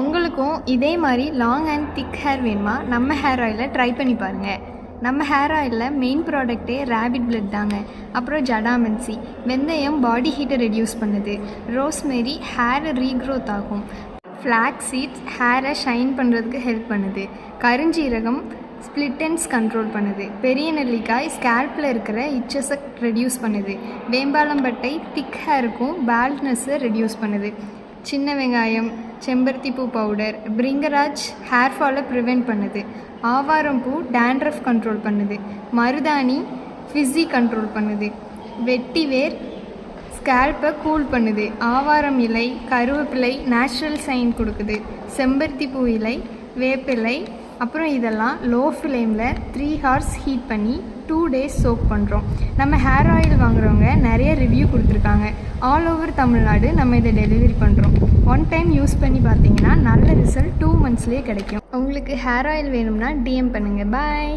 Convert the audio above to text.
உங்களுக்கும் இதே மாதிரி லாங் அண்ட் திக் ஹேர் வேணுமா? நம்ம ஹேர் ஆயிலை ட்ரை பண்ணி பாருங்கள். நம்ம ஹேர் ஆயிலில் மெயின் ப்ராடக்ட்டே ரேபிட் பிளட் தாங்க. அப்புறம் ஜடாமன்சி, வெந்தயம் பாடி ஹீட்டை ரெடியூஸ் பண்ணுது. ரோஸ்மெரி ஹேரை ரீக்ரோத் ஆகும். ஃப்ளாக்ஸ் சீட்ஸ் ஹேரை ஷைன் பண்ணுறதுக்கு ஹெல்ப் பண்ணுது. கருஞ்சீரகம் ஸ்ப்ளிட் எண்ட்ஸ் கண்ட்ரோல் பண்ணுது. பெரிய நெல்லிக்காய் ஸ்கேல்பில் இருக்கிற இச்சஸை ரெடியூஸ் பண்ணுது. வேம்பாலம்பட்டை திக் ஹேருக்கும் பால்ட்னஸை ரெடியூஸ் பண்ணுது. சின்ன வெங்காயம், செம்பருத்தி பூ பவுடர், பிரிங்கராஜ் ஹேர் ஃபாலை ப்ரிவெண்ட் பண்ணுது. ஆவாரம் பூ டேண்ட்ரஃப் கண்ட்ரோல் பண்ணுது. மருதாணி ஃபிஸி கண்ட்ரோல் பண்ணுது. வெட்டிவேர் ஸ்கேல்பை கூல் பண்ணுது. ஆவாரம் இலை, கருவேப்பிலை நேச்சுரல் சைன் கொடுக்குது. செம்பருத்தி பூ இலை, வேப்பிலை, அப்புறம் இதெல்லாம் லோ ஃப்ளேமில் 3 hours ஹீட் பண்ணி 2 days சோக் பண்ணுறோம். நம்ம ஹேர் ஆயில் வாங்குறவங்க நிறைய ரிவ்யூ கொடுத்துருக்காங்க. ஆல் ஓவர் தமிழ்நாடு நம்ம இதை டெலிவரி பண்ணுறோம். 1 time யூஸ் பண்ணி பார்த்தீங்கன்னா நல்ல ரிசல்ட் 2 monthsலேயே கிடைக்கும். உங்களுக்கு ஹேர் ஆயில் வேணும்னா DM பண்ணுங்கள். பாய்.